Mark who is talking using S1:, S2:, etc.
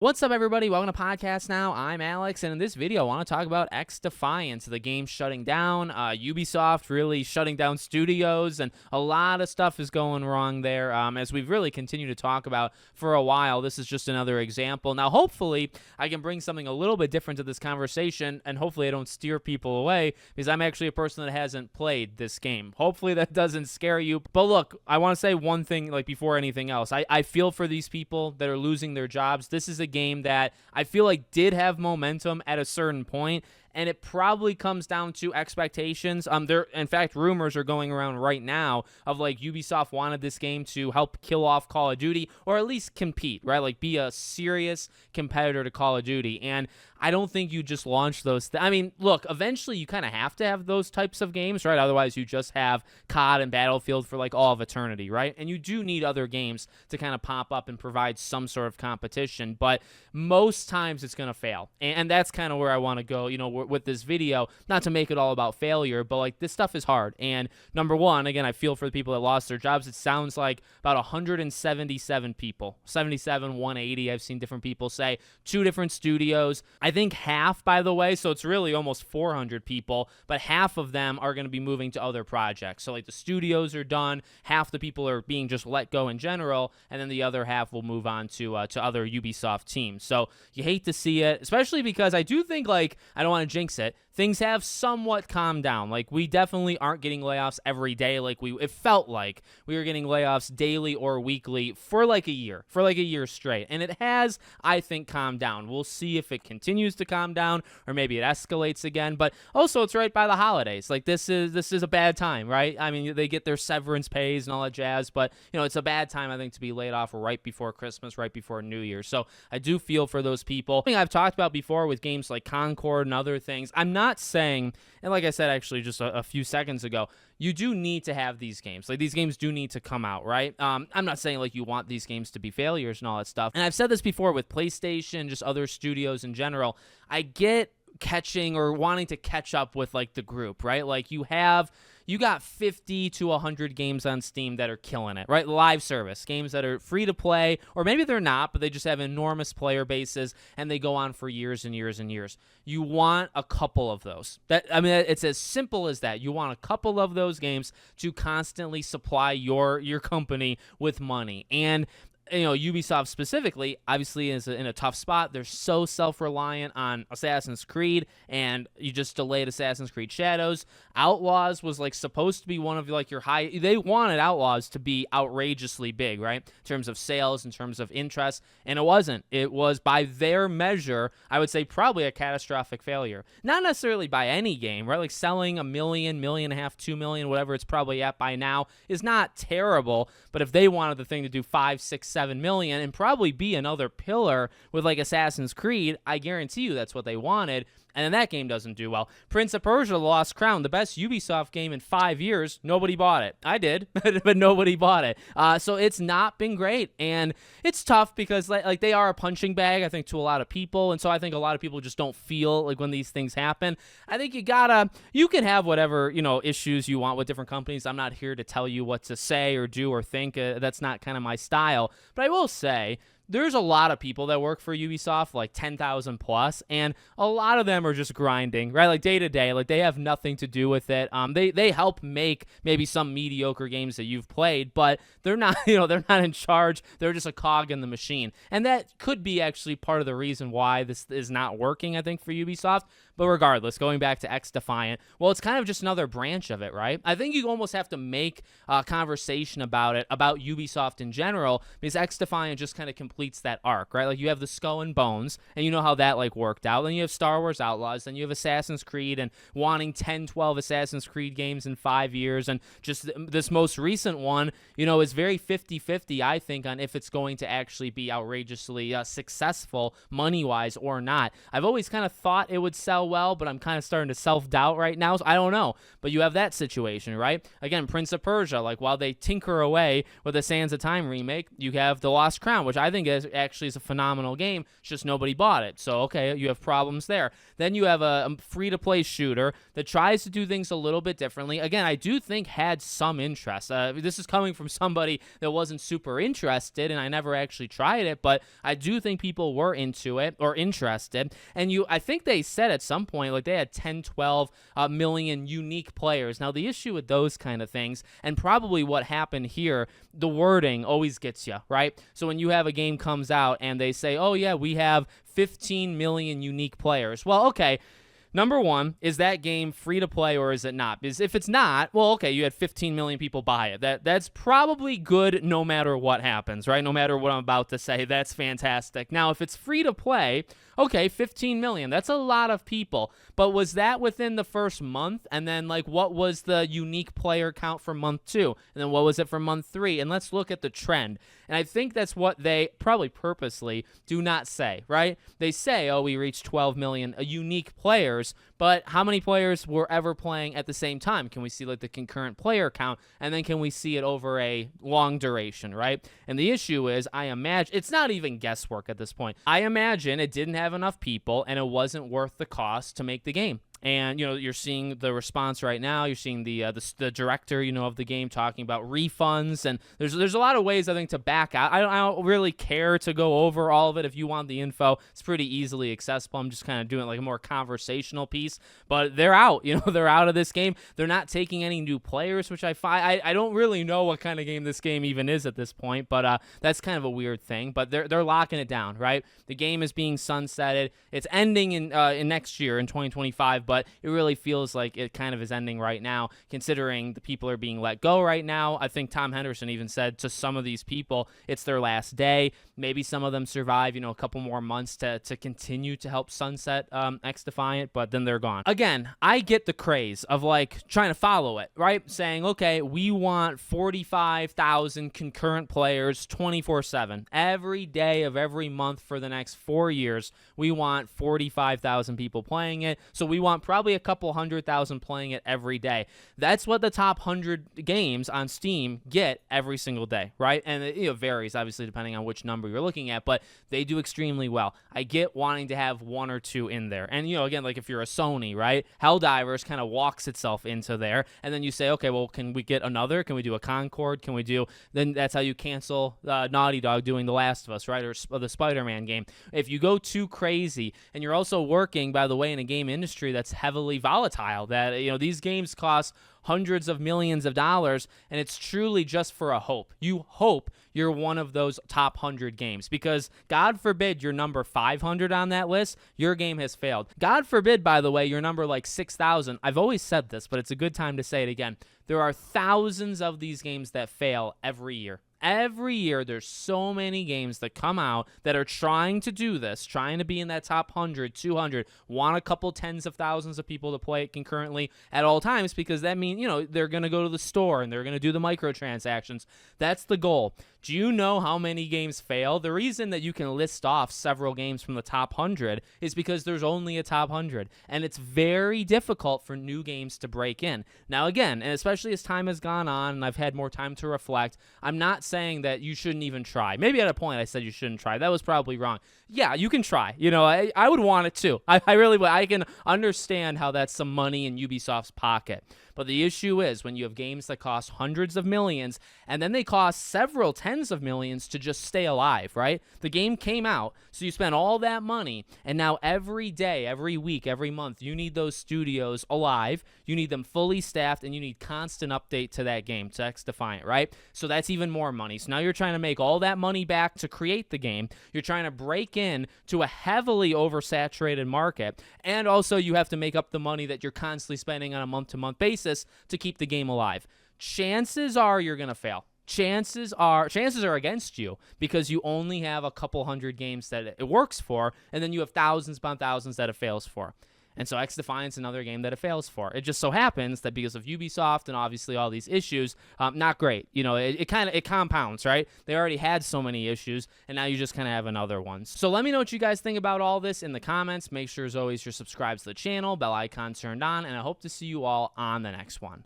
S1: What's up, everybody? Welcome to Podcast Now. I'm Alex, and in this video, I want to talk about XDefiant, the game shutting down, Ubisoft really shutting down studios, and a lot of stuff is going wrong there, as we've really continued to talk about for a while. This is just another example. Now, hopefully, I can bring something a little bit different to this conversation, and hopefully I don't steer people away, because I'm actually a person that hasn't played this game. Hopefully that doesn't scare you. But look, I want to say one thing, before anything else. I feel for these people that are losing their jobs. This is a game that I feel like did have momentum at a certain point, and it probably comes down to expectations. In fact, rumors are going around right now of Ubisoft wanted this game to help kill off Call of Duty, or at least compete, right? Like be a serious competitor to Call of Duty. And I don't think you just launch those. I mean, look, eventually you kind of have to have those types of games, right? Otherwise, you just have COD and Battlefield for all of eternity, right? And you do need other games to kind of pop up and provide some sort of competition. But most times it's going to fail. And that's kind of where I want to go, with this video. Not to make it all about failure, but this stuff is hard. And number one, again, I feel for the people that lost their jobs. It sounds like about 177 people, 77, 180. I've seen different people say 2 different studios. I think half, by the way, so it's really almost 400 people, but half of them are going to be moving to other projects. So the studios are done, half the people are being just let go in general, and then the other half will move on to other Ubisoft teams. So you hate to see it, especially because I do think, I don't want to jinx it, things have somewhat calmed down. We definitely aren't getting layoffs every day. It felt like we were getting layoffs daily or weekly for a year straight. And it has, I think, calmed down. We'll see if it continues to calm down or maybe it escalates again. But also, it's right by the holidays. This is a bad time, right? I mean, they get their severance pays and all that jazz, but it's a bad time, I think, to be laid off right before Christmas, right before New Year. So I do feel for those people. Something I've talked about before with games like Concord and other things. I'm not saying, and like I said actually just a few seconds ago, you do need to have these games. These games do need to come out, right? I'm not saying you want these games to be failures and all that stuff. And I've said this before with PlayStation, just other studios in general. I get catching or wanting to catch up with the group, right? You got 50 to 100 games on Steam that are killing it, right? Live service games that are free to play, or maybe they're not, but they just have enormous player bases and they go on for years and years and years. You want a couple of those. It's as simple as that. You want a couple of those games to constantly supply your company with money. And Ubisoft specifically, obviously, is in a tough spot. They're so self-reliant on Assassin's Creed, and you just delayed Assassin's Creed Shadows. Outlaws was supposed to be one of your high. They wanted Outlaws to be outrageously big, right? In terms of sales, in terms of interest, and it wasn't. It was, by their measure, I would say probably a catastrophic failure. Not necessarily by any game, right? Selling $1 million, $1.5 million, $2 million, whatever it's probably at by now, is not terrible. But if they wanted the thing to do 5, 6, 7 million and probably be another pillar with Assassin's Creed, I guarantee you that's what they wanted. And then that game doesn't do well. Prince of Persia: The Lost Crown, the best Ubisoft game in 5 years. Nobody bought it. I did, but nobody bought it. So it's not been great. And it's tough because they are a punching bag, I think, to a lot of people. And so I think a lot of people just don't feel when these things happen. I think you can have whatever, issues you want with different companies. I'm not here to tell you what to say or do or think. That's not kind of my style. But I will say, there's a lot of people that work for Ubisoft, 10,000 plus, and a lot of them are just grinding, right? Day to day, they have nothing to do with it. They help make maybe some mediocre games that you've played, but they're not, they're not in charge. They're just a cog in the machine, and that could be actually part of the reason why this is not working, I think, for Ubisoft. But regardless, going back to XDefiant, well, it's kind of just another branch of it, right? I think you almost have to make a conversation about it, about Ubisoft in general, because XDefiant just kind of completes that arc, right? You have the Skull and Bones, and you know how that worked out. Then you have Star Wars Outlaws, then you have Assassin's Creed, and wanting 10, 12 Assassin's Creed games in 5 years, and just this most recent one, is very 50-50, I think, on if it's going to actually be outrageously successful money-wise or not. I've always kind of thought it would sell well, but I'm kind of starting to self-doubt right now, so I don't know. But you have that situation, right? Again, Prince of Persia, while they tinker away with the Sands of Time remake, you have The Lost Crown, which I think it actually is a phenomenal game. It's just nobody bought it. So, okay, you have problems there. Then you have a free-to-play shooter that tries to do things a little bit differently. Again, I do think had some interest. This is coming from somebody that wasn't super interested, and I never actually tried it, but I do think people were into it or interested. And I think they said at some point, like, they had 10, 12 million unique players. Now, the issue with those kind of things, and probably what happened here, the wording always gets you, right? So when you have a game comes out and they say, oh, yeah, we have 15 million unique players. Well, okay. Number one, is that game free to play or is it not? Because if it's not, well, okay, you had 15 million people buy it. That's probably good no matter what happens, right? No matter what I'm about to say, that's fantastic. Now, if it's free to play, okay, 15 million, that's a lot of people. But was that within the first month? And then, like, what was the unique player count for month 2? And then what was it for month 3? And let's look at the trend. And I think that's what they probably purposely do not say, right? They say, oh, we reached 12 million unique players, but how many players were ever playing at the same time? Can we see, like, the concurrent player count? And then can we see it over a long duration, right? And the issue is, I imagine, it's not even guesswork at this point. I imagine it didn't have enough people and it wasn't worth the cost to make the game. And, you're seeing the response right now. You're seeing the director, of the game talking about refunds. And there's a lot of ways, I think, to back out. I don't really care to go over all of it. If you want the info, it's pretty easily accessible. I'm just kind of doing like a more conversational piece. But they're out. They're out of this game. They're not taking any new players, which I find. I don't really know what kind of game this game even is at this point. But that's kind of a weird thing. But they're locking it down, right? The game is being sunsetted. It's ending in next year, in 2025. But it really feels like it kind of is ending right now, considering the people are being let go right now. I think Tom Henderson even said to some of these people, it's their last day. Maybe some of them survive, a couple more months to continue to help sunset XDefiant, but then they're gone. Again, I get the craze of, like, trying to follow it, right? Saying, okay, we want 45,000 concurrent players 24/7. Every day of every month for the next 4 years, we want 45,000 people playing it. So we want probably a couple 100,000 playing it every day. That's what the top 100 games on Steam get every single day, right? And it varies, obviously, depending on which number you're looking at, but they do extremely well. I get wanting to have 1 or 2 in there. And, again, like if you're a Sony, right? Helldivers kind of walks itself into there. And then you say, okay, well, can we get another? Can we do a Concord? Then that's how you cancel Naughty Dog doing The Last of Us, right? Or the Spider-Man game. If you go too crazy, and you're also working, by the way, in a game industry that's heavily volatile, that these games cost hundreds of millions of dollars, and it's truly just for a hope. You hope you're one of those top 100 games, because God forbid you're number 500 on that list, your game has failed. God forbid, by the way, you're number like 6,000. I've always said this, but it's a good time to say it again. There are thousands of these games that fail every year. Every year, there's so many games that come out that are trying to do this, trying to be in that top 100, 200, want a couple tens of thousands of people to play it concurrently at all times, because that means, they're going to go to the store and they're going to do the microtransactions. That's the goal. Do you know how many games fail? The reason that you can list off several games from the top 100 is because there's only a top 100, and it's very difficult for new games to break in. Now, again, and especially as time has gone on and I've had more time to reflect, I'm not saying that you shouldn't even try. Maybe at a point I said you shouldn't try. That was probably wrong. Yeah, you can try. I would want it too. I really would. I can understand how that's some money in Ubisoft's pocket. But the issue is when you have games that cost hundreds of millions and then they cost several tens of millions to just stay alive, right? The game came out, so you spent all that money, and now every day, every week, every month, you need those studios alive, you need them fully staffed, and you need constant update to that game, to XDefiant, right? So that's even more money. So now you're trying to make all that money back to create the game. You're trying to break in to a heavily oversaturated market, and also you have to make up the money that you're constantly spending on a month-to-month basis to keep the game alive. Chances are you're going to fail. Chances are against you, because you only have a couple 100 games that it works for, and then you have thousands upon thousands that it fails for. And so XDefiant's another game that it fails for. It just so happens that because of Ubisoft and obviously all these issues, not great. It compounds, right? They already had so many issues, and now you just kind of have another one. So let me know what you guys think about all this in the comments. Make sure, as always, you're subscribed to the channel, bell icon turned on, and I hope to see you all on the next one.